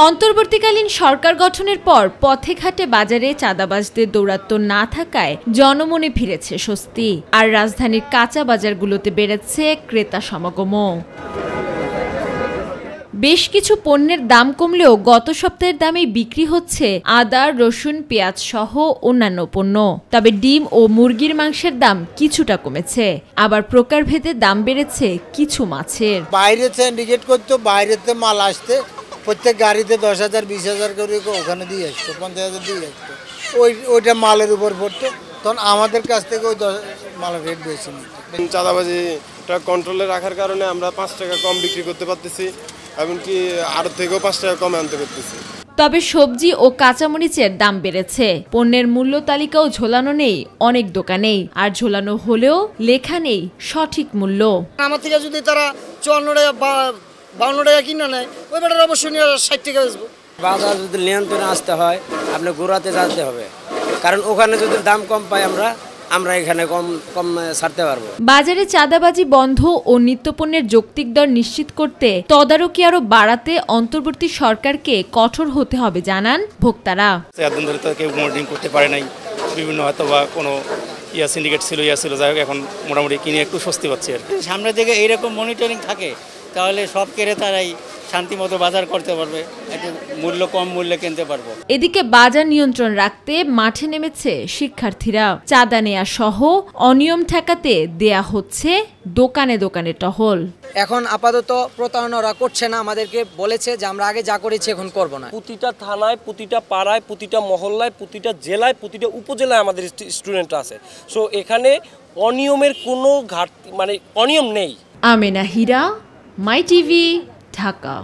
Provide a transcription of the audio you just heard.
অন্তর্বর্তীকালীন সরকার গঠনের পর পথে ঘাটে বাজারে চাঁদাবাজদের দৌরাত্ম্য না থাকায় জনমনে ফিরেছে স্বস্তি। আর রাজধানীর কাঁচা বাজারগুলোতে বেড়েছে ক্রেতা সমাগমও। বেশ কিছু পণ্যের দাম কমলেও গত সপ্তাহের দামেই বিক্রি হচ্ছে আদা, রসুন, পেঁয়াজ সহ অন্যান্য পণ্য। তবে ডিম ও মুরগির মাংসের দাম কিছুটা কমেছে। আবার প্রকারভেদে দাম বেড়েছে কিছু মাছের। বাইরে ইন্ডিকেট করতো, বাইরেতে মাল আসতে প্রত্যেক গাড়িতে 10,000 20,000 করে ওখানে দিয়ে আসতো, 50,000 দিয়ে আসতো। ওইটা মালের উপর পড়তো, তখন আমাদের কাছ থেকে ওই মালের রেট বেশি নিত। চাঁদাবাজিটা কন্ট্রোলে রাখার কারণে আমরা 5 টাকা কম বিক্রি করতে পারতেছি, এমনকি আরো থেকেও 5 টাকা কমে আনতে পারতেছি। তবে সবজি ও কাঁচামরিচের দাম বেড়েছে। পণ্যের মূল্য তালিকাও ঝোলানো নেই অনেক দোকানেই, আর ঝোলানো হলেও লেখা নেই সঠিক মূল্য। আমার থেকে যদি তারা 54 টাকা বা 52 টাকা কিনে নেয়, ওই বেটার অবশ্যই নিয়ে 60 টাকা বেচবো। বাজার যদি নিয়ন্ত্রণে আসতে হয় আপনি গোড়াতে যেতে হবে, কারণ ওখানে যদি দাম কম পাই আমরা এখানে কম ছাড়তে পারবো। বাজারে চাঁদাবাজি বন্ধ ও নিত্যপণ্যের যৌক্তিক দর নিশ্চিত করতে তদারকি আরো বাড়াতে অন্তর্বর্তী সরকারকে কঠোর হতে হবে জানান ভোক্তারা। এতদিন ধরে তো কেউ মনিটরিং করতে পারে নাই, বিভিন্ন হয়তো বা কোনো সিন্ডিকেট ছিল যাই হোক, এখন মোটামুটি কিনে একটু স্বস্তি পাচ্ছি আর কি। সামনে থেকে এইরকম মনিটরিং থাকে তাহলে সব ক্রেতারাই শান্তিমতো বাজার করতে পারবে, একটু মূল্য কম মূল্যে কিনতে পারবো। এদিকে বাজার নিয়ন্ত্রণ রাখতে মাঠে নেমেছে শিক্ষার্থীরা। চাঁদা নেয়া সহ অনিয়ম ঠেকাতে দেয়া হচ্ছে দোকানে দোকানে টহল। এখন আপাতত প্রতারণা করছে না, আমাদেরকে বলেছে যে আমরা আগে যা করেছি এখন করব না। প্রতিটা থানায়, প্রতিটা পাড়ায়, প্রতিটা মহল্লায়, প্রতিটা জেলায়, প্রতিটা উপজেলায় আমাদের স্টুডেন্টরা আছে। সো এখানে অনিয়মের কোনো ঘাটতি অনিয়ম নেই। আমেনা হীরা, মাই টিভি, ঢাকা।